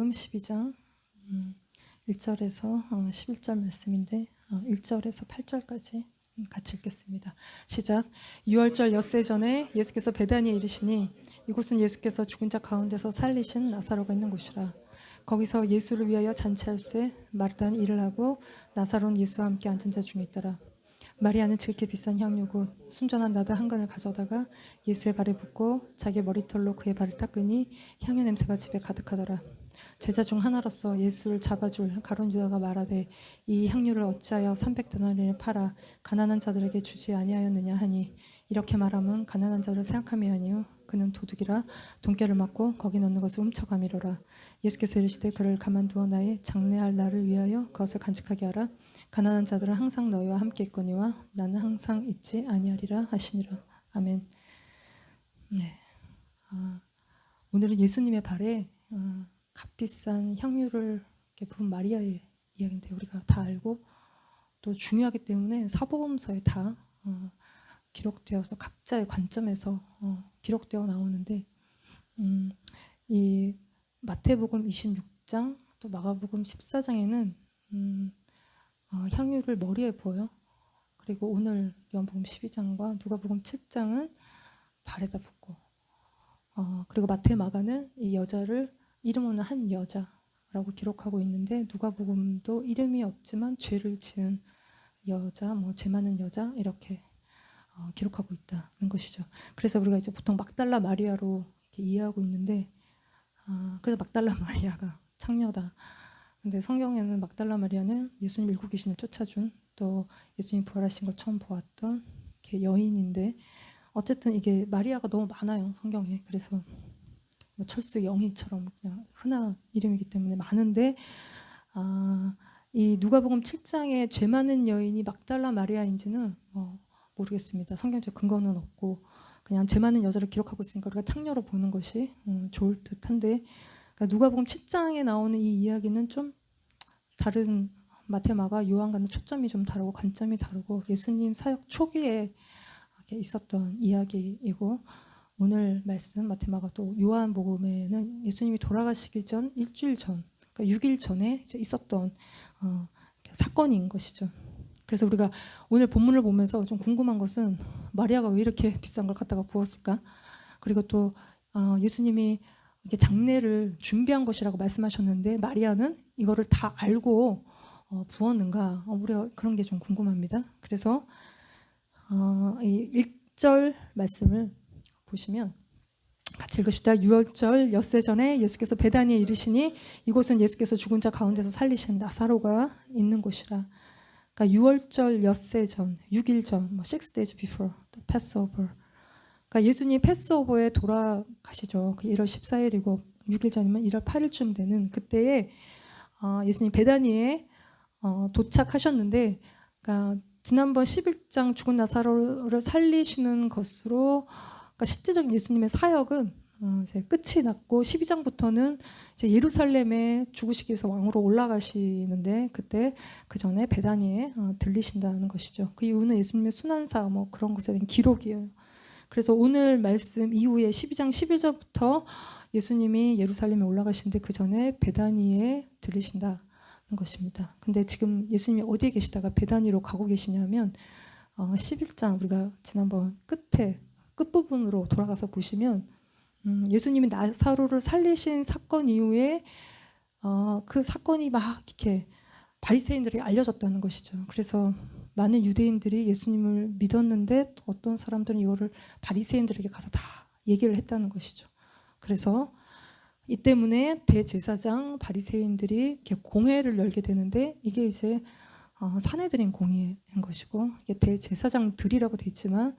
요한복음 12장 1절에서 11절 말씀인데 1절에서 8절까지 같이 읽겠습니다. 시작. 유월절 엿새 전에 예수께서 베다니에 이르시니 이곳은 예수께서 죽은 자 가운데서 살리신 나사로가 있는 곳이라. 거기서 예수를 위하여 잔치할새 마르다는 일을 하고 나사로는 예수와 함께 앉은 자 중에 있더라. 마리아는 지극히 비싼 향유 곧 순전한 나드 한 간을 가져다가 예수의 발에 붓고 자기 머리털로 그의 발을 닦으니 향유 냄새가 집에 가득하더라. 제자 중 하나로서 예수를 잡아줄 가룟 유다가 말하되 이 향유를 어찌하여 300데나리에 팔아 가난한 자들에게 주지 아니하였느냐 하니 이렇게 말하면 가난한 자를 생각함이 아니요 그는 도둑이라 돈깨를 맞고 거기 넣는 것을 훔쳐가미로라. 예수께서 이르시되 그를 가만두어 나의 장래할 날을 위하여 그것을 간직하게 하라. 가난한 자들은 항상 너희와 함께 있거니와 나는 항상 있지 아니하리라 하시니라. 아멘. 네. 오늘은 예수님의 발에 값비싼 향유를 부은 마리아의 이야기인데 우리가 다 알고 또 중요하기 때문에 사복음서에 다 기록되어서 각자의 관점에서 기록되어 나오는데 이 마태복음 26장 또 마가복음 14장에는 향유를 머리에 부어요. 그리고 오늘 요한복음 12장과 누가복음 7장은 발에다 붓고 그리고 마태 마가는 이 여자를 이름 없는 한 여자라고 기록하고 있는데 누가복음도 이름이 없지만 죄를 지은 여자, 죄 많은 여자 이렇게 기록하고 있다는 것이죠. 그래서 우리가 이제 보통 막달라 마리아로 이렇게 이해하고 있는데 그래서 막달라 마리아가 창녀다. 근데 성경에는 막달라 마리아는 예수님 일곱 귀신을 쫓아준 또 예수님 부활하신 걸 처음 보았던 이렇게 여인인데 어쨌든 이게 마리아가 너무 많아요 성경에. 그래서 철수 영희처럼 그냥 흔한 이름이기 때문에 많은데 이 누가복음 7장에 죄 많은 여인이 막달라 마리아인지는 모르겠습니다. 성경적 근거는 없고 그냥 죄 많은 여자를 기록하고 있으니까 우리가 창녀로 보는 것이 좋을 듯한데 그러니까 누가복음 7장에 나오는 이 이야기는 좀 다른 마태, 마가, 요한과는 초점이 좀 다르고 관점이 다르고 예수님 사역 초기에 있었던 이야기이고 오늘 말씀 마태, 마가 또 요한복음에는 예수님이 돌아가시기 전 일주일 전 그러니까 6일 전에 이제 있었던 사건인 것이죠. 그래서 우리가 오늘 본문을 보면서 좀 궁금한 것은 마리아가 왜 이렇게 비싼 걸 갖다가 부었을까? 그리고 또 예수님이 이게 장례를 준비한 것이라고 말씀하셨는데 마리아는 이거를 다 알고 부었는가? 우리가 그런 게 좀 궁금합니다. 그래서 이 1절 말씀을 보시면 같이 읽읍시다. 유월절 엿새 전에 예수께서 베다니에 이르시니 이곳은 예수께서 죽은 자 가운데서 살리신 나사로가 있는 곳이라. 그러니까 유월절 엿새 전, 6일 전, 6 days before the Passover. 그러니까 예수님 패스오버에 돌아가시죠. 1월 14일이고 6일 전이면 1월 8일쯤 되는 그때에 예수님 베다니에 도착하셨는데 그러니까 지난번 11장 죽은 나사로를 살리시는 것으로 그러니까 실제적인 예수님의 사역은 이제 끝이 났고 12장부터는 이제 예루살렘에 죽으시기 위해서 왕으로 올라가시는데 그때 그 전에 베다니에 들리신다는 것이죠. 그 이유는 예수님의 순환사 그런 것에 대한 기록이에요. 그래서 오늘 말씀 이후에 12장 11절부터 예수님이 예루살렘에 올라가시는데 그 전에 베다니에 들리신다는 것입니다. 근데 지금 예수님이 어디에 계시다가 베다니로 가고 계시냐면 11장 우리가 지난번 끝부분으로 돌아가서 보시면 예수님이 나사로를 살리신 사건 이후에 그 사건이 막 이렇게 바리새인들에게 알려졌다는 것이죠. 그래서 많은 유대인들이 예수님을 믿었는데 어떤 사람들은 이거를 바리새인들에게 가서 다 얘기를 했다는 것이죠. 그래서 이 때문에 대제사장 바리새인들이 이렇게 공회를 열게 되는데 이게 이제 사내들인 공회인 것이고 이게 대제사장들이라고 돼 있지만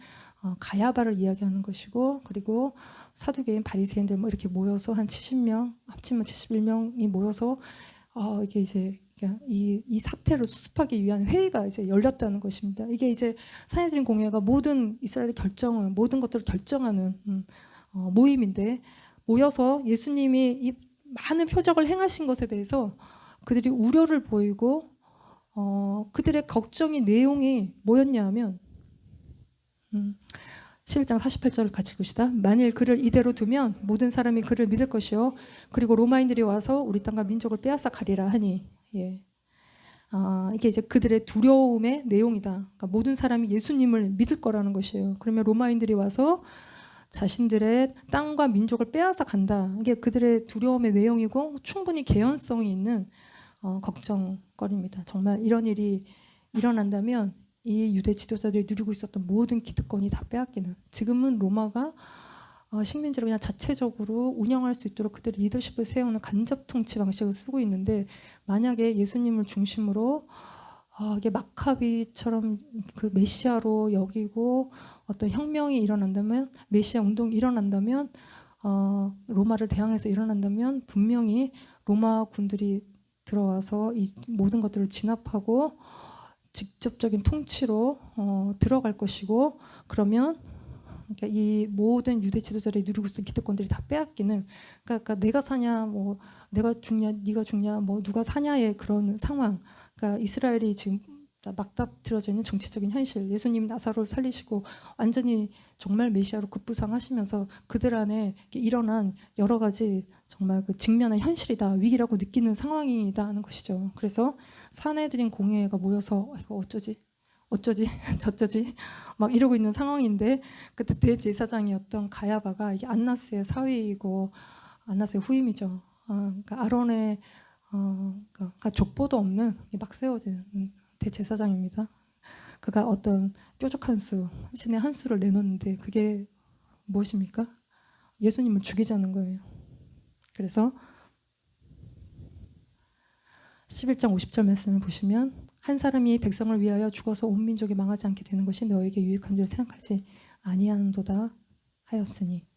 가야바를 이야기하는 것이고 그리고 사두개인 바리새인들 이렇게 모여서 한 70명 합치면 71명이 모여서 이게 이제 이 사태를 수습하기 위한 회의가 이제 열렸다는 것입니다. 이게 이제 사내들인 공회가 모든 이스라엘의 결정을 모든 것들을 결정하는 모임인데 모여서 예수님이 이 많은 표적을 행하신 것에 대해서 그들이 우려를 보이고 그들의 걱정의 내용이 뭐였냐 하면 11장 48절을 같이 봅시다. 만일 그를 이대로 두면 모든 사람이 그를 믿을 것이요 그리고 로마인들이 와서 우리 땅과 민족을 빼앗아 가리라 하니. 예. 이게 이제 그들의 두려움의 내용이다. 그러니까 모든 사람이 예수님을 믿을 거라는 것이에요. 그러면 로마인들이 와서 자신들의 땅과 민족을 빼앗아 간다. 이게 그들의 두려움의 내용이고 충분히 개연성이 있는 걱정거리입니다. 정말 이런 일이 일어난다면 이 유대 지도자들이 누리고 있었던 모든 기득권이 다 빼앗기는. 지금은 로마가 식민지를 그냥 자체적으로 운영할 수 있도록 그들 리더십을 세우는 간접 통치 방식을 쓰고 있는데, 만약에 예수님을 중심으로 이게 마카비처럼 그 메시아로 여기고 어떤 혁명이 일어난다면, 메시아 운동이 일어난다면, 로마를 대항해서 일어난다면 분명히 로마 군들이 들어와서 이 모든 것들을 진압하고 직접적인 통치로 들어갈 것이고, 그러면 그러니까 이 모든 유대 지도자들이 누리고 있었던 기득권들이 다 빼앗기는, 그러니까 내가 사냐, 뭐 내가 죽냐, 네가 죽냐, 뭐 누가 사냐의 그런 상황. 그러니까 이스라엘이 지금 막다트려져 있는 정치적인 현실. 예수님 나사로를 살리시고 완전히 정말 메시아로 급부상하시면서 그들 안에 일어난 여러 가지 정말 그 직면한 현실이다, 위기라고 느끼는 상황이다 하는 것이죠. 그래서 사내들인 공회가 모여서 이거 어쩌지 저쩌지 막 이러고 있는 상황인데, 그때 대제사장이었던 가야바가 이게 안나스의 사위이고 안나스의 후임이죠. 그러니까 아론의 그러니까 족보도 없는 막 세워진 대제사장입니다. 그가 어떤 뾰족한 수, 신의 한 수를 내놓는데 그게 무엇입니까? 예수님을 죽이자는 거예요. 그래서 11장 50절 말씀을 보시면, 한 사람이 백성을 위하여 죽어서 온 민족이 망하지 않게 되는 것이 너에게 유익한 줄 생각하지 아니하는도다 하였으니.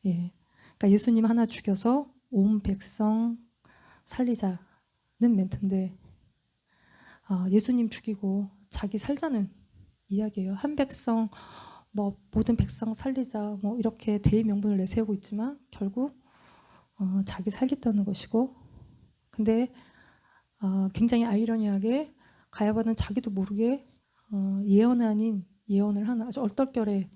예, 그러니까 예수님 하나 죽여서 온 백성 살리자는 멘트인데, 예수님 죽이고 자기 살자는 이야기예요. 한 백성, 뭐 모든 백성 살리자, 뭐 이렇게 대의 명분을 내세우고 있지만 결국 자기 살겠다는 것이고, 근데 굉장히 아이러니하게 가야바는 자기도 모르게 예언 아닌 예언을 하는, 아주 얼떨결에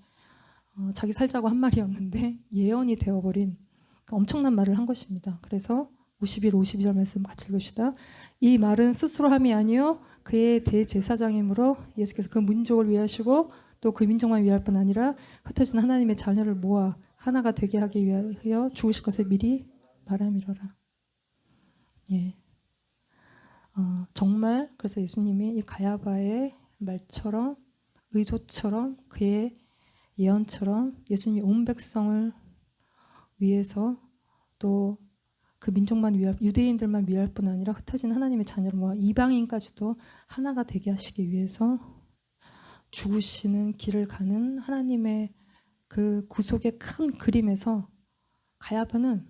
자기 살자고 한 말이었는데 예언이 되어버린, 그러니까 엄청난 말을 한 것입니다. 그래서 51, 52절 말씀 같이 읽읍시다. 이 말은 스스로 함이 아니요 그의 대제사장이므로 예수께서 그 민족을 위하시고 또 그 민족만 위할 뿐 아니라 흩어진 하나님의 자녀를 모아 하나가 되게 하기 위하여 죽으실 것을 미리 말함이로라. 예. 정말 그래서 예수님이 이 가야바의 말처럼, 의도처럼, 그의 예언처럼 예수님이 온 백성을 위해서 또 그 민족만 위할, 유대인들만 위할 뿐 아니라 흩어진 하나님의 자녀를 모아 이방인까지도 하나가 되게 하시기 위해서 죽으시는 길을 가는 하나님의 그 구속의 큰 그림에서 가야바는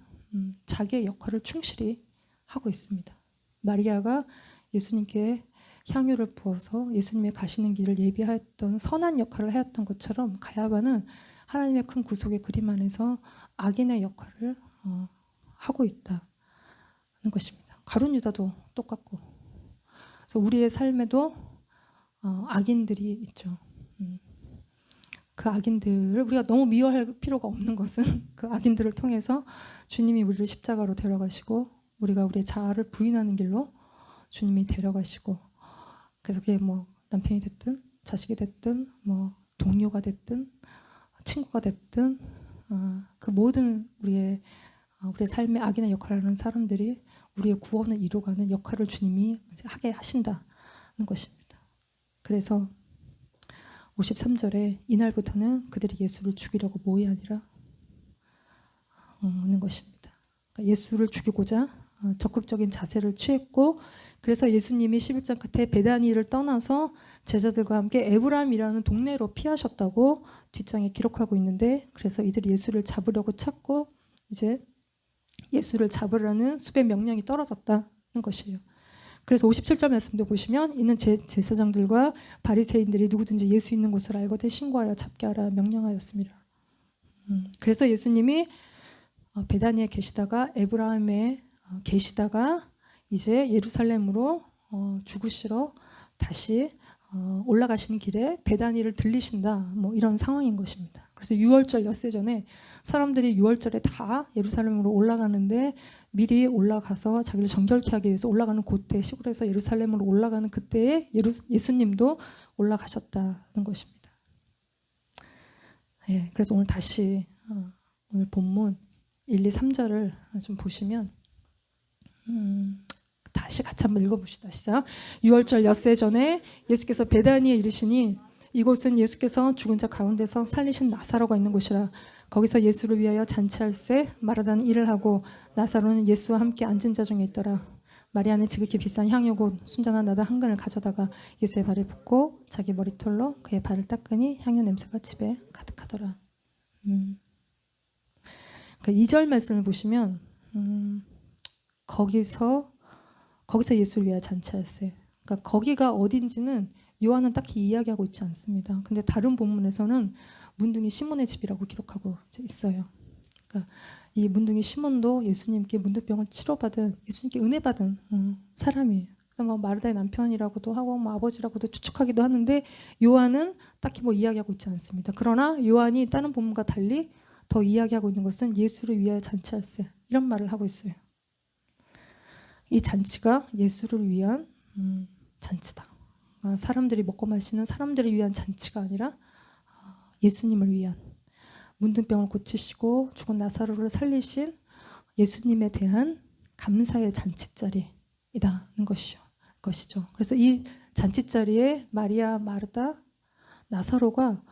자기의 역할을 충실히 하고 있습니다. 마리아가 예수님께 향유를 부어서 예수님의 가시는 길을 예비하였던 선한 역할을 하였던 것처럼 가야바는 하나님의 큰 구속의 그림 안에서 악인의 역할을 하고 있다는 것입니다. 가룟 유다도 똑같고, 그래서 우리의 삶에도 악인들이 있죠. 그 악인들을 우리가 너무 미워할 필요가 없는 것은 그 악인들을 통해서 주님이 우리를 십자가로 데려가시고 우리가 우리의 자아를 부인하는 길로 주님이 데려가시고, 그래서 그게 뭐 남편이 됐든 자식이 됐든 뭐 동료가 됐든 친구가 됐든 그 모든 우리의 삶의 악인의 역할을 하는 사람들이 우리의 구원을 이루어가는 역할을 주님이 하게 하신다는 것입니다. 그래서 53절에 이날부터는 그들이 예수를 죽이려고 모이 아니라 하는 것입니다. 그러니까 예수를 죽이고자 적극적인 자세를 취했고, 그래서 예수님이 11장 끝에 베다니를 떠나서 제자들과 함께 에브라임이라는 동네로 피하셨다고 뒷장에 기록하고 있는데, 그래서 이들이 예수를 잡으려고 찾고 이제 예수를 잡으라는 수배 명령이 떨어졌다는 것이에요. 그래서 57절 말씀도 보시면 이는 제사장들과 바리새인들이 누구든지 예수 있는 곳을 알거든 신고하여 잡게 하라 명령하였습니다. 그래서 예수님이 베다니에 계시다가 에브라임에 계시다가 이제 예루살렘으로 죽으시러 다시 올라가시는 길에 베다니를 들리신다, 뭐 이런 상황인 것입니다. 그래서 유월절 엿새 전에 사람들이 유월절에 다 예루살렘으로 올라가는데 미리 올라가서 자기를 정결케 하기 위해서 올라가는 그때, 시골에서 예루살렘으로 올라가는 그때에 예수님도 올라가셨다는 것입니다. 예, 그래서 오늘 다시 오늘 본문 1, 2, 3절을 좀 보시면 다시 같이 한번 읽어봅시다. 시작. 유월절 엿새 전에 예수께서 베다니에 이르시니 이곳은 예수께서 죽은 자 가운데서 살리신 나사로가 있는 곳이라. 거기서 예수를 위하여 잔치할새 마르다는 일을 하고 나사로는 예수와 함께 앉은 자 중에 있더라. 마리아는 지극히 비싼 향유 곧 순전한 나다 한 근을 가져다가 예수의 발에 붓고 자기 머리털로 그의 발을 닦으니 향유 냄새가 집에 가득하더라. 그러니까 2절 말씀을 보시면 거기서 예수를 위하여 잔치할세. 그러니까 거기가 어딘지는 요한은 딱히 이야기하고 있지 않습니다. 근데 다른 본문에서는 문둥이 시몬의 집이라고 기록하고 있어요. 그러니까 이 문둥이 시몬도 예수님께 문둥병을 치료받은, 예수님께 은혜 받은 사람이에요. 그래서 뭐 마르다의 남편이라고도 하고 뭐 아버지라고도 추측하기도 하는데 요한은 딱히 뭐 이야기하고 있지 않습니다. 그러나 요한이 다른 본문과 달리 더 이야기하고 있는 것은 예수를 위하여 잔치할세, 이런 말을 하고 있어요. 이 잔치가 예수를 위한 잔치다. 사람들이 먹고 마시는 사람들을 위한 잔치가 아니라 예수님을 위한, 문둥병을 고치시고 죽은 나사로를 살리신 예수님에 대한 감사의 잔치자리이다는 것이죠. 그래서 이 잔치자리에 마리아, 마르다, 나사로가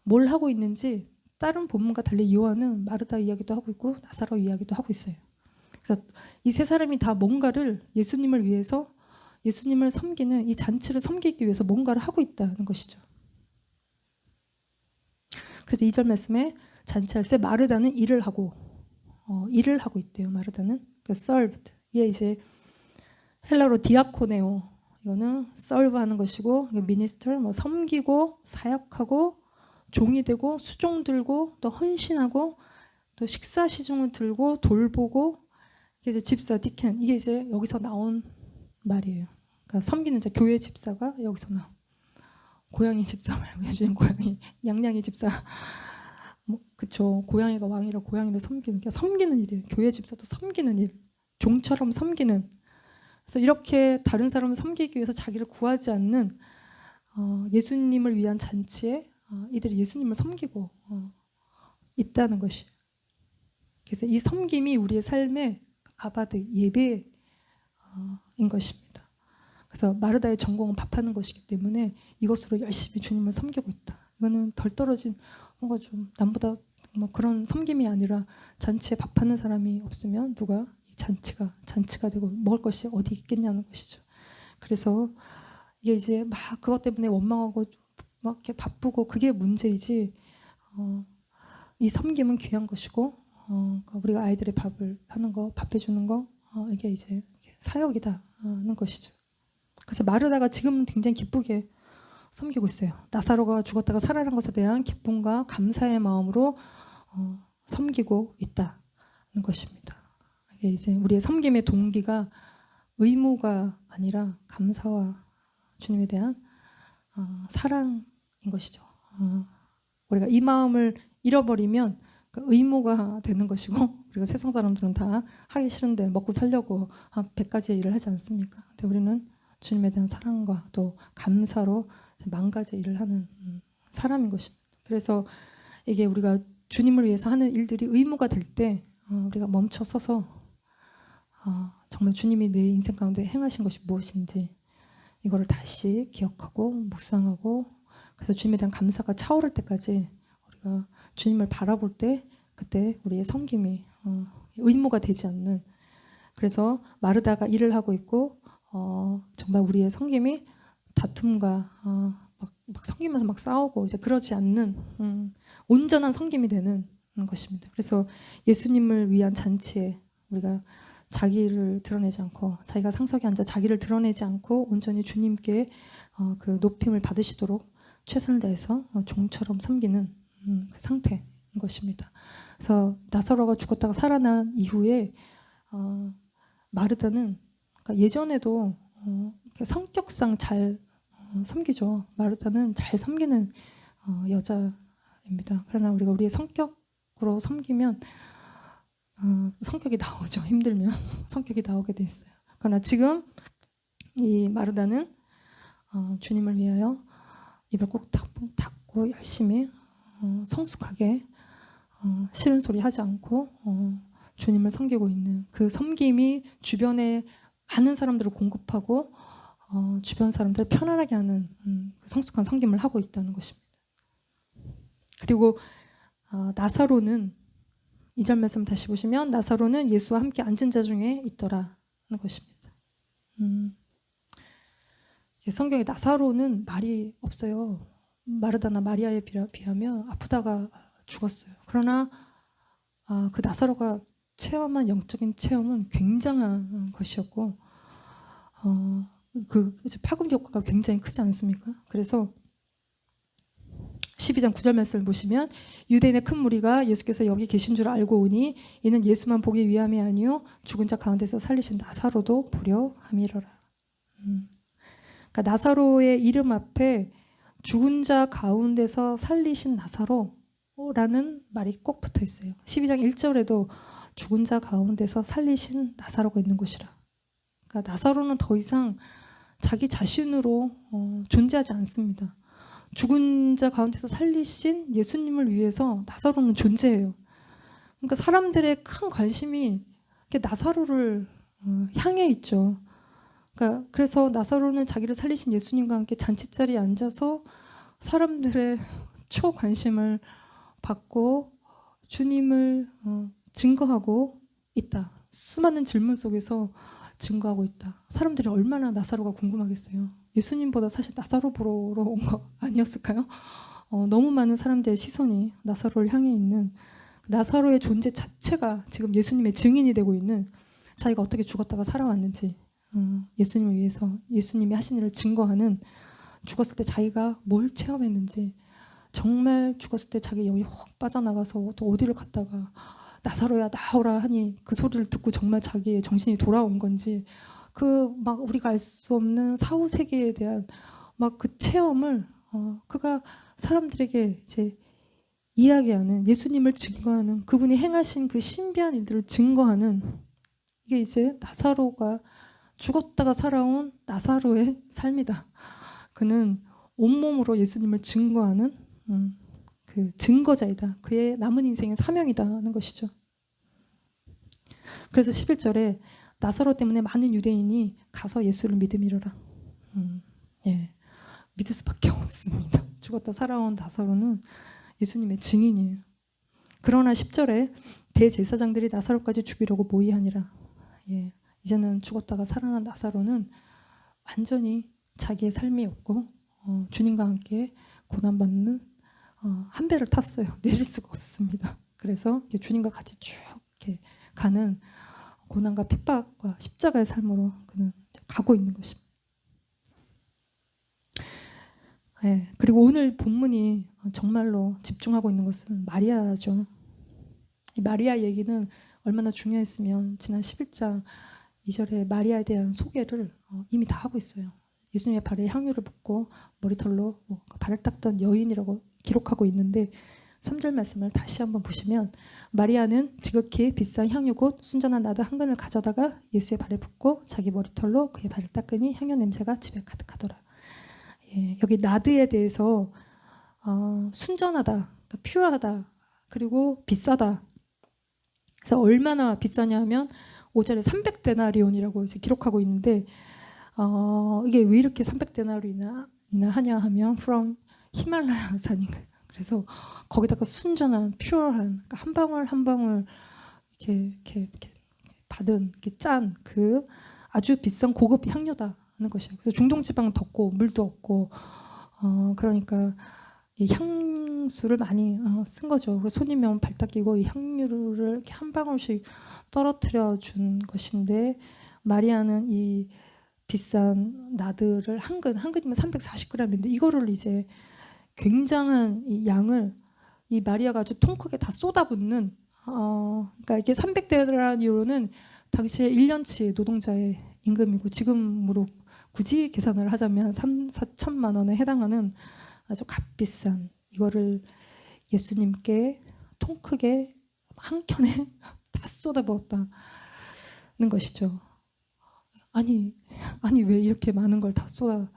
뭘 하고 있는지 다른 본문과 달리 요한은 마르다 이야기도 하고 있고 나사로 이야기도 하고 있어요. 그래서 이 세 사람이 다 뭔가를 예수님을 위해서, 예수님을 섬기는 이 잔치를 섬기기 위해서 뭔가를 하고 있다는 것이죠. 그래서 2절 말씀에 잔치할새 마르다는 일을 하고 있대요. 마르다는 served. 이게 이제 헬라로 디아코네오, 이거는 serve 하는 것이고, minister 뭐 섬기고 사역하고 종이 되고 수종 들고 또 헌신하고 또 식사 시중을 들고 돌보고, 이게 이제 집사 디켄, 이게 이제 여기서 나온 말이에요. 그러니까 섬기는 자, 교회 집사가 여기서 나온. 고양이 집사 말고 요즘 고양이 냥냥이 집사, 뭐 그쵸, 고양이가 왕이라 고양이를 섬기는, 그러니까 섬기는 일이에요. 교회 집사도 섬기는 일, 종처럼 섬기는. 그래서 이렇게 다른 사람을 섬기기 위해서 자기를 구하지 않는 예수님을 위한 잔치에 이들이 예수님을 섬기고 있다는 것이. 그래서 이 섬김이 우리의 삶의 아바드, 예배인 것입니다. 그래서 마르다의 전공은 밥하는 것이기 때문에 이것으로 열심히 주님을 섬기고 있다. 이거는 덜 떨어진, 뭔가 좀 남보다 뭐 그런 섬김이 아니라, 잔치에 밥하는 사람이 없으면 누가 이 잔치가 되고 먹을 것이 어디 있겠냐는 것이죠. 그래서 이게 이제 막 그것 때문에 원망하고 막 이렇게 바쁘고 그게 문제이지, 이 섬김은 귀한 것이고, 우리가 아이들의 밥을 하는 거, 밥 해주는 거, 이게 이제 사역이다는 것이죠. 그래서 마르다가 지금은 굉장히 기쁘게 섬기고 있어요. 나사로가 죽었다가 살아난 것에 대한 기쁨과 감사의 마음으로 섬기고 있다는 것입니다. 이게 이제 우리의 섬김의 동기가 의무가 아니라 감사와 주님에 대한 사랑인 것이죠. 우리가 이 마음을 잃어버리면 의무가 되는 것이고, 우리가 세상 사람들은 다 하기 싫은데 먹고 살려고 100가지의 일을 하지 않습니까? 근데 우리는 주님에 대한 사랑과 또 감사로 10,000가지 일을 하는 사람인 것입니다. 그래서 이게 우리가 주님을 위해서 하는 일들이 의무가 될 때 우리가 멈춰 서서 정말 주님이 내 인생 가운데 행하신 것이 무엇인지 이거를 다시 기억하고 묵상하고, 그래서 주님에 대한 감사가 차오를 때까지 우리가 주님을 바라볼 때, 그때 우리의 섬김이 의무가 되지 않는, 그래서 마르다가 일을 하고 있고 정말 우리의 섬김이 다툼과 막 섬기면서 막 싸우고 이제 그러지 않는 온전한 섬김이 되는 것입니다. 그래서 예수님을 위한 잔치에 우리가 자기를 드러내지 않고, 자기가 상석에 앉아 자기를 드러내지 않고 온전히 주님께 그 높임을 받으시도록 최선을 다해서 종처럼 섬기는 그 상태인 것입니다. 그래서 나사로가 죽었다가 살아난 이후에 마르다는, 그러니까 예전에도 성격상 잘 섬기죠. 마르다는 잘 섬기는 여자입니다. 그러나 우리가 우리의 성격으로 섬기면 성격이 나오죠. 힘들면 성격이 나오게 돼 있어요. 그러나 지금 이 마르다는 주님을 위하여 입을 꼭 닫고 열심히 성숙하게 싫은 소리 하지 않고 주님을 섬기고 있는 그 섬김이 주변에 많은 사람들을 공급하고 주변 사람들을 편안하게 하는 그 성숙한 섬김을 하고 있다는 것입니다. 그리고 나사로는 2절 말씀 다시 보시면 나사로는 예수와 함께 앉은 자 중에 있더라는 것입니다. 성경에 나사로는 말이 없어요. 마르다나 마리아에 비하면 아프다가 죽었어요. 그러나 그 나사로가 체험한 영적인 체험은 굉장한 것이었고 그 파급 효과가 굉장히 크지 않습니까? 그래서 12장 9절 말씀을 보시면 유대인의 큰 무리가 예수께서 여기 계신 줄 알고 오니 이는 예수만 보기 위함이 아니요 죽은 자 가운데서 살리신 나사로도 보려 함이로라. 그러니까 나사로의 이름 앞에 죽은 자 가운데서 살리신 나사로라는 말이 꼭 붙어 있어요. 12장 1절에도 죽은 자 가운데서 살리신 나사로가 있는 곳이라. 그러니까 나사로는 더 이상 자기 자신으로 존재하지 않습니다. 죽은 자 가운데서 살리신 예수님을 위해서 나사로는 존재해요. 그러니까 사람들의 큰 관심이 나사로를 향해 있죠. 그러니까 그래서 나사로는 자기를 살리신 예수님과 함께 잔치자리에 앉아서 사람들의 초관심을 받고 주님을 증거하고 있다. 수많은 질문 속에서 증거하고 있다. 사람들이 얼마나 나사로가 궁금하겠어요. 예수님보다 사실 나사로 보러 온 거 아니었을까요? 너무 많은 사람들의 시선이 나사로를 향해 있는 나사로의 존재 자체가 지금 예수님의 증인이 되고 있는 자기가 어떻게 죽었다가 살아왔는지 예수님을 위해서 예수님이 하신 일을 증거하는 죽었을 때 자기가 뭘 체험했는지 정말 죽었을 때 자기 영이 확 빠져나가서 또 어디를 갔다가 나사로야 나오라 하니 그 소리를 듣고 정말 자기의 정신이 돌아온 건지 그 막 우리가 알 수 없는 사후 세계에 대한 막 그 체험을 그가 사람들에게 이제 이야기하는 예수님을 증거하는 그분이 행하신 그 신비한 일들을 증거하는 이게 이제 나사로가 죽었다가 살아온 나사로의 삶이다. 그는 온몸으로 예수님을 증거하는 그 증거자이다. 그의 남은 인생의 사명이다는 것이죠. 그래서 11절에 나사로 때문에 많은 유대인이 가서 예수를 믿음이로라. 예, 믿을 수밖에 없습니다. 죽었다 살아온 나사로는 예수님의 증인이에요. 그러나 10절에 대제사장들이 나사로까지 죽이려고 모의하니라. 예, 이제는 죽었다가 살아난 나사로는 완전히 자기의 삶이 없고 주님과 함께 고난받는 한 배를 탔어요. 내릴 수가 없습니다. 그래서 주님과 같이 쭉 이렇게 가는 고난과 핍박과 십자가의 삶으로 그는 가고 있는 것입니다. 네, 그리고 오늘 본문이 정말로 집중하고 있는 것은 마리아죠. 이 마리아 얘기는 얼마나 중요했으면 지난 11장 2절에 마리아에 대한 소개를 이미 다 하고 있어요. 예수님의 발에 향유를 붓고 머리털로 발을 닦던 여인이라고 기록하고 있는데 3절 말씀을 다시 한번 보시면 마리아는 지극히 비싼 향유 곧 순전한 나드 한 근을 가져다가 예수의 발에 붓고 자기 머리털로 그의 발을 닦으니 향유 냄새가 집에 가득하더라. 예, 여기 나드에 대해서 순전하다, 그러니까 퓨어하다, 그리고 비싸다. 그래서 얼마나 비싸냐 하면 5절에 300데나리온이라고 이제 기록하고 있는데 이게 왜 이렇게 300데나리온이나 하냐 하면 from 히말라야 산인가요? 그래서 거기다가 순전한 퓨어한 그러니까 한 방울 한 방울 이렇게 받은 이렇게 짠 그 아주 비싼 고급 향료다는 것이에요. 그래서 중동 지방은 덥고 물도 없고 그러니까 이 향수를 많이 쓴 거죠. 그래서 손님이 오면 발 닦이고 이 향유를 이렇게 한 방울씩 떨어뜨려 준 것인데 마리아는 이 비싼 나드를 한 근이면 340g인데 이거를 이제 굉장한 이 양을 이 마리아가 아주 통 크게 다 쏟아붓는 그러니까 이게 300데나리온은 당시에 1년치 노동자의 임금이고 지금으로 굳이 계산을 하자면 3, 4천만 원에 해당하는 아주 값비싼 이거를 예수님께 통 크게 한 켠에 다 쏟아부었다는 것이죠. 아니 왜 이렇게 많은 걸 다 쏟아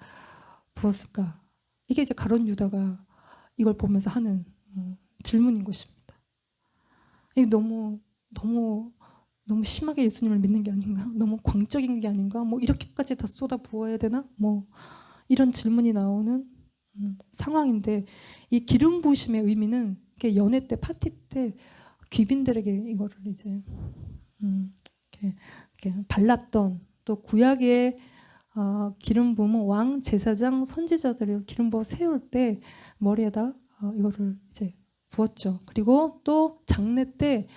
부었을까? 이게 이제 가룟 유다가 이걸 보면서 하는 질문인 것입니다. 이게 너무 심하게 예수님을 믿는 게 아닌가? 너무 광적인 게 아닌가? 뭐 이렇게까지 다 쏟아 부어야 되나? 뭐 이런 질문이 나오는 상황인데, 이 기름 부으심의 의미는 이렇게 연회 때, 파티 때 귀빈들에게 이거를 이제 이렇게 발랐던, 또 구약의 기름 부음은 왕, 제사장, 선지자들이 기름 부어 세울 때 머리에다 이거를 이제 부었죠. 그리고 또 장례 때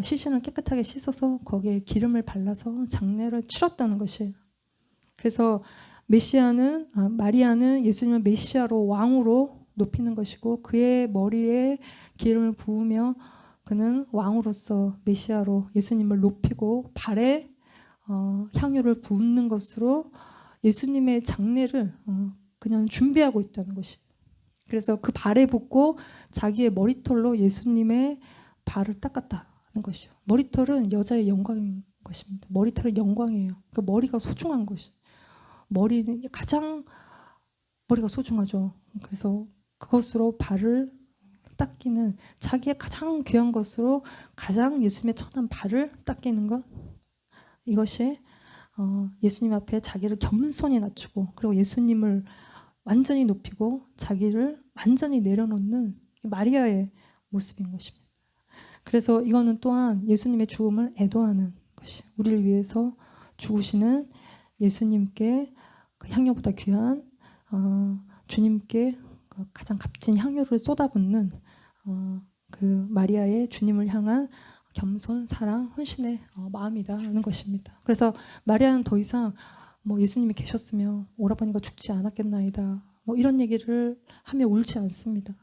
시신을 깨끗하게 씻어서 거기에 기름을 발라서 장례를 치렀다는 것이에요. 그래서 마리아는 예수님을 메시아로, 왕으로 높이는 것이고, 그의 머리에 기름을 부으며 그는 왕으로서 메시아로 예수님을 높이고 발에 향유를 붓는 것으로 예수님의 장례를 그냥 준비하고 있다는 것이에요. 그래서 그 발에 붓고 자기의 머리털로 예수님의 발을 닦았다는 것이죠. 머리털은 여자의 영광인 것입니다. 머리털은 영광이에요. 그러니까 머리가 소중한 것이죠. 머리는 가장 머리가 소중하죠. 그래서 그것으로 발을 닦이는, 자기의 가장 귀한 것으로 가장 예수님의 천한 발을 닦이는 것, 이것이 예수님 앞에 자기를 겸손히 낮추고, 그리고 예수님을 완전히 높이고 자기를 완전히 내려놓는 마리아의 모습인 것입니다. 그래서 이거는 또한 예수님의 죽음을 애도하는 것이, 우리를 위해서 죽으시는 예수님께 그 향유보다 귀한 주님께 그 가장 값진 향유를 쏟아붓는 그 마리아의 주님을 향한 겸손, 사랑, 헌신의 마음이다 하는 것입니다. 그래서 마리아는 더 이상 뭐 예수님이 계셨으면 오라버니가 죽지 않았겠나이다, 뭐 이런 얘기를 하며 울지 않습니다.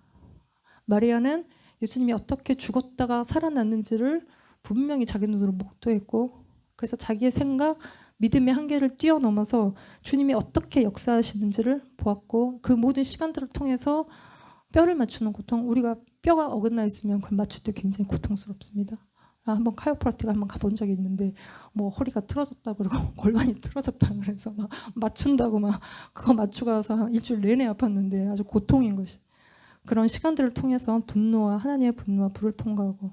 마리아는 예수님이 어떻게 죽었다가 살아났는지를 분명히 자기 눈으로 목도했고, 그래서 자기의 생각, 믿음의 한계를 뛰어넘어서 주님이 어떻게 역사하시는지를 보았고, 그 모든 시간들을 통해서 뼈를 맞추는 고통, 우리가 뼈가 어긋나 있으면 그걸 맞출 때 굉장히 고통스럽습니다. 한번 카이로프라틱 한번 가본 적이 있는데 뭐 허리가 틀어졌다 그러고 골반이 틀어졌다 그래서 막 맞춘다고 막 그거 맞추고 와서 일주일 내내 아팠는데 아주 고통인 것이, 그런 시간들을 통해서 하나님의 분노와 불을 통과하고,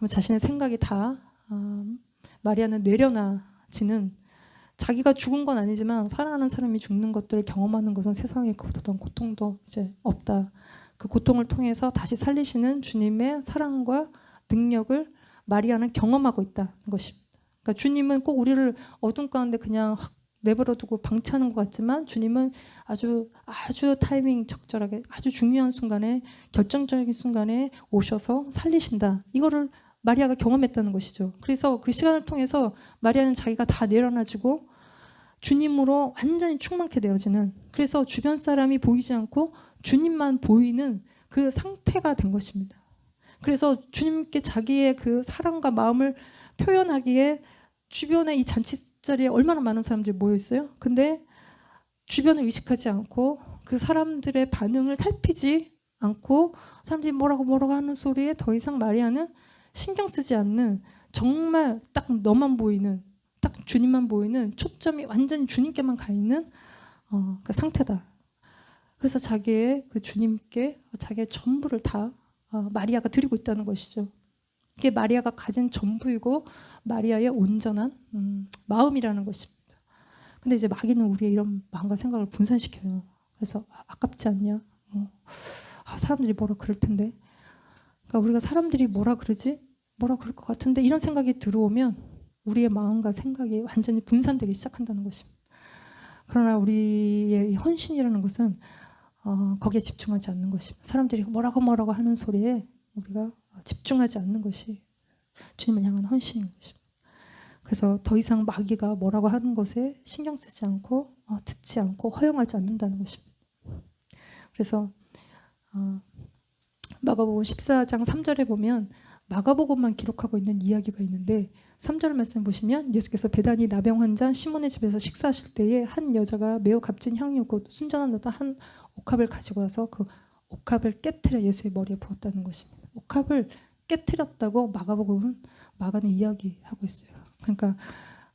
자신의 생각이 다 마리아는 내려놔지는, 자기가 죽은 건 아니지만 사랑하는 사람이 죽는 것들을 경험하는 것은 세상에 어떤 고통도 이제 없다. 그 고통을 통해서 다시 살리시는 주님의 사랑과 능력을 마리아는 경험하고 있다는 것입니다. 그러니까 주님은 꼭 우리를 어둠 가운데 그냥 확 내버려두고 방치하는 것 같지만, 주님은 아주 타이밍 적절하게 아주 중요한 순간에, 결정적인 순간에 오셔서 살리신다. 이거를 마리아가 경험했다는 것이죠. 그래서 그 시간을 통해서 마리아는 자기가 다 내려놔지고 주님으로 완전히 충만케 되어지는, 그래서 주변 사람이 보이지 않고 주님만 보이는 그 상태가 된 것입니다. 그래서 주님께 자기의 그 사랑과 마음을 표현하기에 주변에 이 잔치자리에 얼마나 많은 사람들이 모여 있어요. 근데 주변을 의식하지 않고 그 사람들의 반응을 살피지 않고 사람들이 뭐라고 하는 소리에 더 이상 마리아는 신경 쓰지 않는, 정말 딱 너만 보이는, 딱 주님만 보이는, 초점이 완전히 주님께만 가 있는 그 상태다. 그래서 자기의 그 주님께 자기의 전부를 다 마리아가 드리고 있다는 것이죠. 이게 마리아가 가진 전부이고 마리아의 온전한 마음이라는 것입니다. 근데 이제 마귀는 우리의 이런 마음과 생각을 분산시켜요. 그래서 아깝지 않냐? 사람들이 뭐라 그럴 텐데. 그러니까 우리가 사람들이 뭐라 그러지? 뭐라 그럴 것 같은데, 이런 생각이 들어오면 우리의 마음과 생각이 완전히 분산되기 시작한다는 것입니다. 그러나 우리의 헌신이라는 것은 거기에 집중하지 않는 것입니다. 사람들이 뭐라고 하는 소리에 우리가 집중하지 않는 것이 주님을 향한 헌신인 것입니다. 그래서 더 이상 마귀가 뭐라고 하는 것에 신경 쓰지 않고 듣지 않고 허용하지 않는다는 것입니다. 그래서 마가복음 14장 3절에 보면 마가복음만 기록하고 있는 이야기가 있는데 3절 말씀 보시면 예수께서 베다니 나병 환자 시몬의 집에서 식사하실 때에 한 여자가 매우 값진 향유 곧 순전한 여자 한 옥합을 가지고 와서 그 옥합을 깨트려 예수의 머리에 부었다는 것입니다. 옥합을 깨트렸다고 마가는 이야기하고 있어요. 그러니까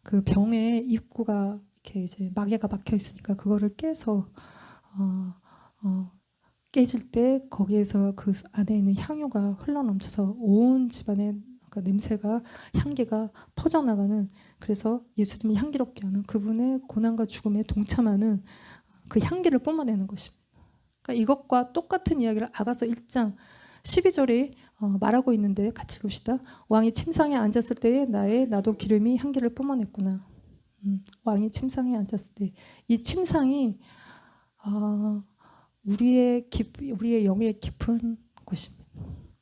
그 병의 입구가 이렇게 이제 마개가 막혀 있으니까 그거를 깨서 깨질 때 거기에서 그 안에 있는 향유가 흘러넘쳐서 온 집안에 그러니까 냄새가 향기가 퍼져나가는, 그래서 예수님을 향기롭게 하는 그분의 고난과 죽음에 동참하는 그 향기를 뿜어내는 것입니다. 그러니까 이것과 똑같은 이야기를 아가서 1장 12절에 말하고 있는데 같이 봅시다. 왕이 침상에 앉았을 때에 나도 기름이 향기를 뿜어냈구나. 왕이 침상에 앉았을 때 이 침상이 우리의 영의 깊은 곳입니다.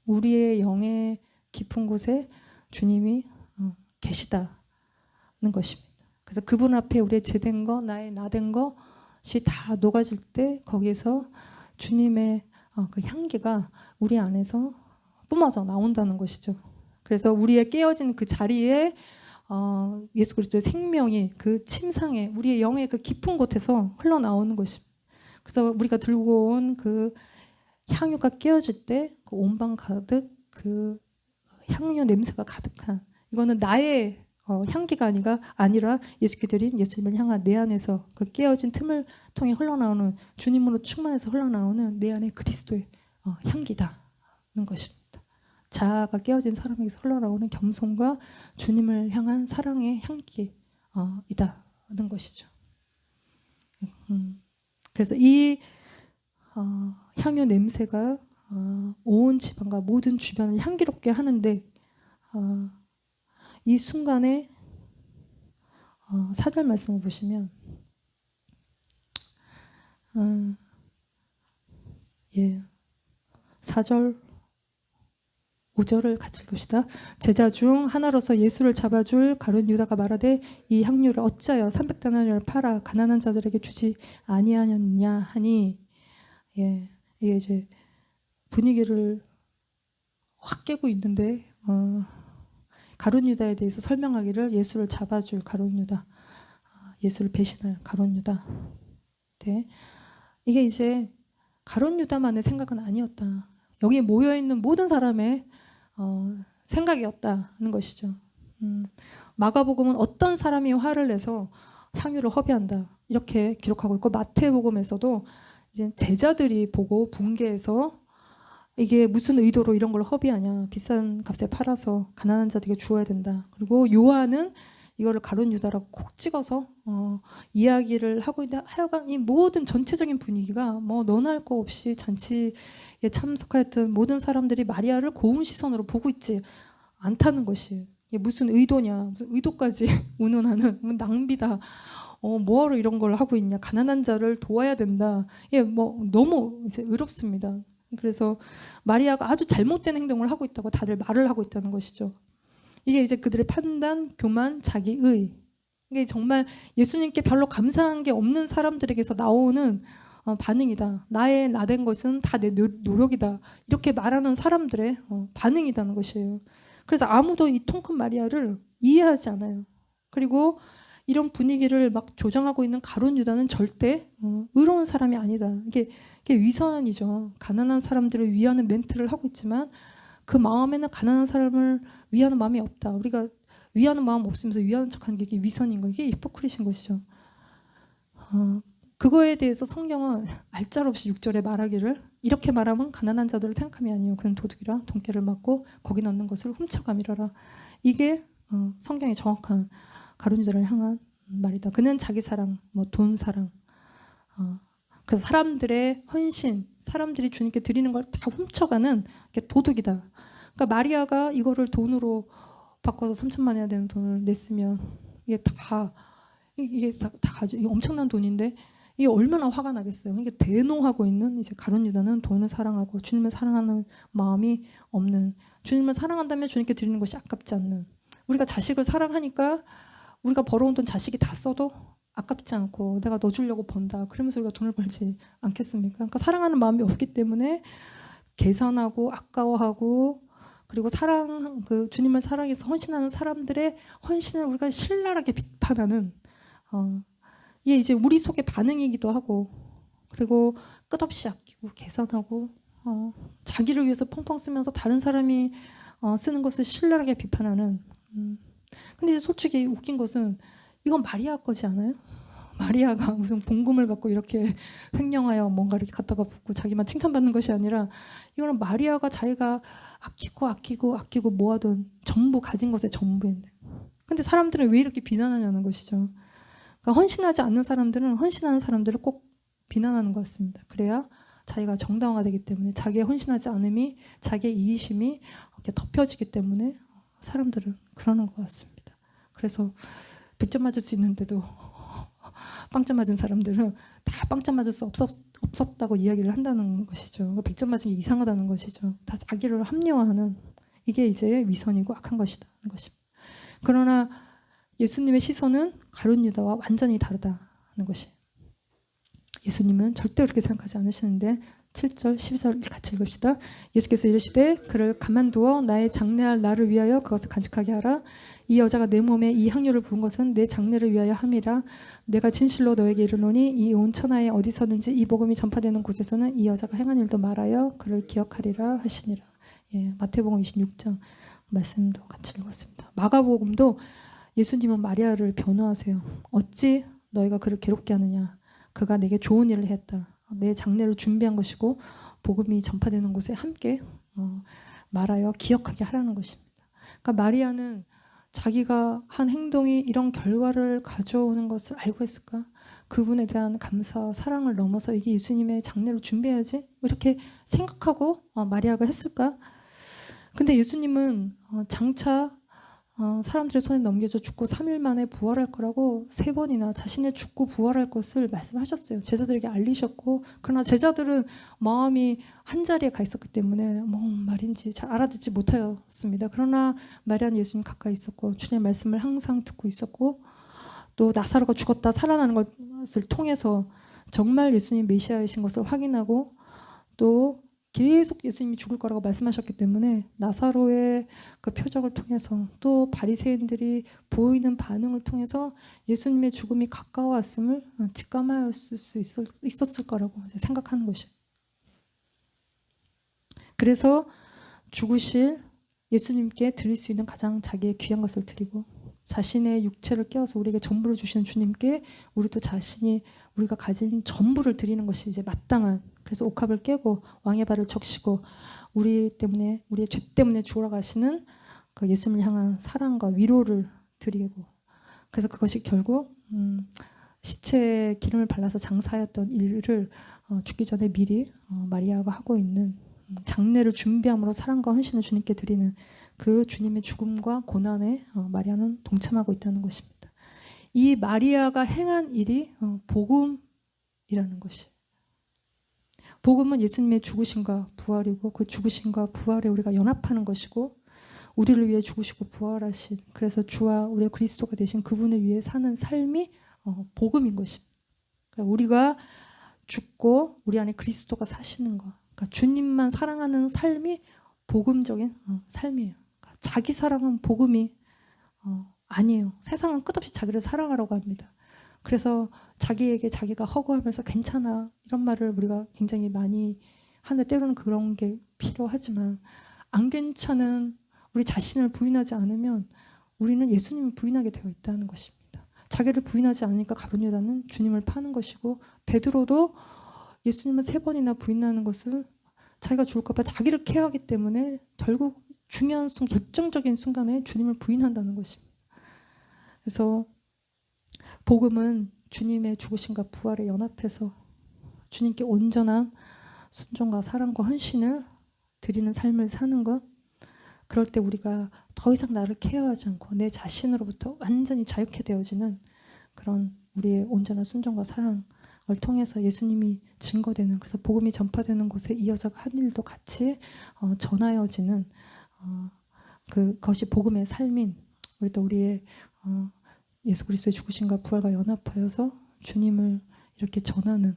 우리의 영의 깊은 곳에 주님이 계시다는 것입니다. 그래서 그분 앞에 우리의 죄된 거, 나의 나된 것이 다 녹아질 때 거기에서 주님의 그 향기가 우리 안에서 뿜어져 나온다는 것이죠. 그래서 우리의 깨어진 그 자리에 예수 그리스도의 생명이 그 침상에 우리의 영의 그 깊은 곳에서 흘러나오는 것입니다. 그래서 우리가 들고 온 그 향유가 깨어질 때 그 온방 가득 그 향유 냄새가 가득한, 이거는 나의 향기가 아니라 예수께 드린 예수님을 향한 내 안에서 그 깨어진 틈을 통해 흘러나오는, 주님으로 충만해서 흘러나오는 내 안에 그리스도의 향기다는 것입니다. 자아가 깨어진 사람에게서 흘러나오는 겸손과 주님을 향한 사랑의 향기이다는 것이죠. 그래서 이 향유 냄새가 온 집안과 모든 주변을 향기롭게 하는데 이 순간에 4절 말씀을 보시면 4절 5절을 같이 읽읍시다. 제자 중 하나로서 예수를 잡아줄 가룟 유다가 말하되 이 향유를 어찌하여 300데나리온을 팔아 가난한 자들에게 주지 아니하였느냐 하니, 이게 이제 분위기를 확 깨고 있는데 가룟 유다에 대해서 설명하기를 예수를 잡아줄 가룟 유다, 예수를 배신할 가룟 유다. 네. 이게 이제 가룟 유다만의 생각은 아니었다. 여기 모여 있는 모든 사람의 생각이었다는 것이죠. 마가복음은 어떤 사람이 화를 내서 향유를 허비한다 이렇게 기록하고 있고, 마태복음에서도 이제 제자들이 보고 붕괴해서 이게 무슨 의도로 이런 걸 허비하냐, 비싼 값에 팔아서 가난한 자들에게 주어야 된다. 그리고 요한은 이거를 가룟 유다라고 콕 찍어서 이야기를 하고 있는데, 하여간 이 모든 전체적인 분위기가 뭐 너나 할 거 없이 잔치에 참석하였던 모든 사람들이 마리아를 고운 시선으로 보고 있지 않다는 것이, 이게 무슨 의도냐, 무슨 의도까지 운운하는 낭비다. 뭐하러 이런 걸 하고 있냐, 가난한 자를 도와야 된다. 예, 뭐 너무 이제 의롭습니다. 그래서 마리아가 아주 잘못된 행동을 하고 있다고 다들 말을 하고 있다는 것이죠. 이게 이제 그들의 판단, 교만, 자기의, 이게 정말 예수님께 별로 감사한 게 없는 사람들에게서 나오는 반응이다. 나의 나된 것은 다 내 노력이다. 이렇게 말하는 사람들의 반응이라는 것이에요. 그래서 아무도 이 통 큰 마리아를 이해하지 않아요. 그리고 이런 분위기를 막 조장하고 있는 가룟 유다는 절대 의로운 사람이 아니다. 이게 위선이죠. 가난한 사람들을 위하는 멘트를 하고 있지만 그 마음에는 가난한 사람을 위하는 마음이 없다. 우리가 위하는 마음 없으면서 위하는 척하는 게 이게 위선인 거예요. 이게 히포크리트인 것이죠. 그거에 대해서 성경은 알짤없이 6절에 말하기를, 이렇게 말하면 가난한 자들을 생각함이 아니요 그는 도둑이라 돈깨를 맞고 거기 넣는 것을 훔쳐감이라라. 이게 성경의 정확한 가룟 유다를 향한 말이다. 그는 자기 사랑, 뭐 돈 사랑, 그래서 사람들의 헌신, 사람들이 주님께 드리는 걸 다 훔쳐가는 게 도둑이다. 그러니까 마리아가 이거를 돈으로 바꿔서 3천만 해야 되는 돈을 냈으면 이게 다 가지고, 이게 엄청난 돈인데 이게 얼마나 화가 나겠어요. 이게 대노하고 있는 이제 가룟 유다는 돈을 사랑하고 주님을 사랑하는 마음이 없는, 주님을 사랑한다면 주님께 드리는 것이 아깝지 않는, 우리가 자식을 사랑하니까 우리가 벌어온 돈 자식이 다 써도 아깝지 않고 내가 너 주려고 번다 그러면서 우리가 돈을 벌지 않겠습니까? 그러니까 사랑하는 마음이 없기 때문에 계산하고 아까워하고 그리고 그 주님을 사랑해서 헌신하는 사람들의 헌신을 우리가 신랄하게 비판하는 이게 이제 우리 속의 반응이기도 하고, 그리고 끝없이 아끼고 계산하고 자기를 위해서 펑펑 쓰면서 다른 사람이 쓰는 것을 신랄하게 비판하는. 근데 이제 솔직히 웃긴 것은 이건 마리아 거지 않아요? 마리아가 무슨 봉금을 갖고 이렇게 횡령하여 뭔가 이렇게 갖다가 붓고 자기만 칭찬받는 것이 아니라, 이거는 마리아가 자기가 아끼고 모아둔 전부 가진 것의 전부인데, 근데 사람들은 왜 이렇게 비난하냐는 것이죠. 그러니까 헌신하지 않는 사람들은 헌신하는 사람들을 꼭 비난하는 것 같습니다. 그래야 자기가 정당화가 되기 때문에, 자기의 헌신하지 않음이, 자기의 이기심이 이렇게 덮여지기 때문에 사람들은 그러는 것 같습니다. 그래서 100점 맞을 수 있는데도 빵점 맞은 사람들은 다 빵점 맞을 수 없었다고 이야기를 한다는 것이죠. 100점 맞은 게 이상하다는 것이죠. 다 자기를 합리화하는, 이게 이제 위선이고 악한 것이라는 것입니다. 그러나 예수님의 시선은 가룟 유다와 완전히 다르다는 것이, 예수님은 절대 그렇게 생각하지 않으시는데 7절 12절 같이 읽읍시다. 예수께서 이르시되 그를 가만두어 나의 장례할 나를 위하여 그것을 간직하게 하라. 이 여자가 내 몸에 이 향료를 부은 것은 내 장례를 위하여 함이라. 내가 진실로 너에게 이르노니 이 온 천하에 어디서든지 이 복음이 전파되는 곳에서는 이 여자가 행한 일도 말하여 그를 기억하리라 하시니라. 예, 마태복음 26장 말씀도 같이 읽었습니다. 마가복음도 예수님은 마리아를 변호하세요. 어찌 너희가 그를 괴롭게 하느냐. 그가 내게 좋은 일을 했다. 내 장례를 준비한 것이고 복음이 전파되는 곳에 함께 말하여 기억하게 하라는 것입니다. 그러니까 마리아는 자기가 한 행동이 이런 결과를 가져오는 것을 알고 했을까? 그분에 대한 감사, 사랑을 넘어서 이게 예수님의 장례를 준비해야지 이렇게 생각하고 마리아가 했을까? 근데 예수님은 장차 사람들의 손에 넘겨져 죽고 3일 만에 부활할 거라고 3번이나 자신의 죽고 부활할 것을 말씀하셨어요. 제자들에게 알리셨고, 그러나 제자들은 마음이 한자리에 가 있었기 때문에 뭔 말인지 잘 알아듣지 못하였습니다. 그러나 마리아는 예수님 가까이 있었고 주님의 말씀을 항상 듣고 있었고, 또 나사로가 죽었다 살아나는 것을 통해서 정말 예수님 메시아이신 것을 확인하고, 또 계속 예수님이 죽을 거라고 말씀하셨기 때문에 나사로의 그 표적을 통해서, 또 바리새인들이 보이는 반응을 통해서 예수님의 죽음이 가까워왔음을 직감할 수 있었을 거라고 생각하는 것이에요. 그래서 죽으실 예수님께 드릴 수 있는 가장 자기의 귀한 것을 드리고, 자신의 육체를 깨어서 우리에게 전부를 주시는 주님께 우리도 우리가 가진 전부를 드리는 것이 이제 마땅한, 그래서 옥합을 깨고 왕의 발을 적시고 우리의 죄 때문에 죽어가시는 그 예수님을 향한 사랑과 위로를 드리고, 그래서 그것이 결국 시체에 기름을 발라서 장사하였던 일을 죽기 전에 미리 마리아가 하고 있는 장례를 준비함으로 사랑과 헌신을 주님께 드리는 그 주님의 죽음과 고난에 마리아는 동참하고 있다는 것입니다. 이 마리아가 행한 일이 복음이라는 것이, 복음은 예수님의 죽으심과 부활이고, 그 죽으심과 부활에 우리가 연합하는 것이고, 우리를 위해 죽으시고 부활하신, 그래서 주와 우리의 그리스도가 되신 그분을 위해 사는 삶이 복음인 것입니다. 그러니까 우리가 죽고 우리 안에 그리스도가 사시는 것, 그러니까 주님만 사랑하는 삶이 복음적인 삶이에요. 그러니까 자기 사랑은 복음이 아니에요. 세상은 끝없이 자기를 사랑하라고 합니다. 그래서 자기에게 자기가 허구하면서 괜찮아 이런 말을 우리가 굉장히 많이 하는데, 때로는 그런 게 필요하지만, 안 괜찮은 우리 자신을 부인하지 않으면 우리는 예수님을 부인하게 되어 있다는 것입니다. 자기를 부인하지 않으니까 가룟 유다는 주님을 파는 것이고, 베드로도 예수님을 3번이나 부인하는 것은 자기가 죽을까 봐 자기를 케어하기 때문에 결국 중요한 결정적인 순간에 주님을 부인한다는 것입니다. 그래서 복음은 주님의 죽으심과 부활에 연합해서 주님께 온전한 순종과 사랑과 헌신을 드리는 삶을 사는 것, 그럴 때 우리가 더 이상 나를 케어하지 않고 내 자신으로부터 완전히 자유케 되어지는 그런 우리의 온전한 순종과 사랑을 통해서 예수님이 증거되는, 그래서 복음이 전파되는 곳에 이 여자가 한 일도 같이 전하여지는 그것이 복음의 삶인, 우리 또 우리의 예수 그리스도의 죽으심과 부활과 연합하여서 주님을 이렇게 전하는,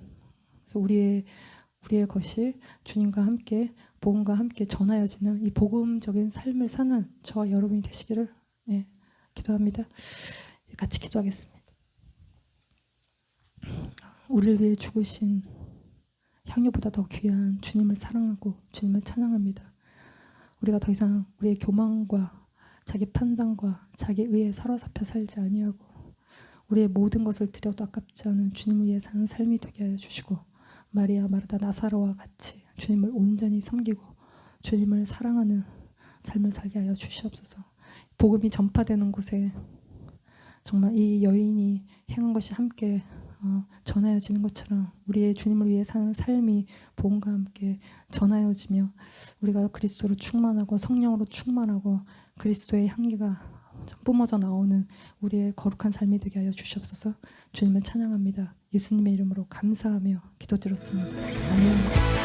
그래서 우리의 것이 주님과 함께 복음과 함께 전하여지는 이 복음적인 삶을 사는 저와 여러분이 되시기를 기도합니다. 같이 기도하겠습니다. 우리를 위해 죽으신 향유보다 더 귀한 주님을 사랑하고 주님을 찬양합니다. 우리가 더 이상 우리의 교만과 자기 판단과 자기 의에 사로잡혀 살지 아니하고 우리의 모든 것을 드려도 아깝지 않은 주님을 위해 사는 삶이 되게 하여 주시고 마리아, 마르다, 나사로와 같이 주님을 온전히 섬기고 주님을 사랑하는 삶을 살게 하여 주시옵소서. 복음이 전파되는 곳에 정말 이 여인이 행한 것이 함께 전하여지는 것처럼 우리의 주님을 위해 사는 삶이 복음과 함께 전하여지며 우리가 그리스도로 충만하고 성령으로 충만하고 그리스도의 향기가 뿜어져 나오는 우리의 거룩한 삶이 되게 하여 주시옵소서. 주님을 찬양합니다. 예수님의 이름으로 감사하며 기도드렸습니다. 아멘.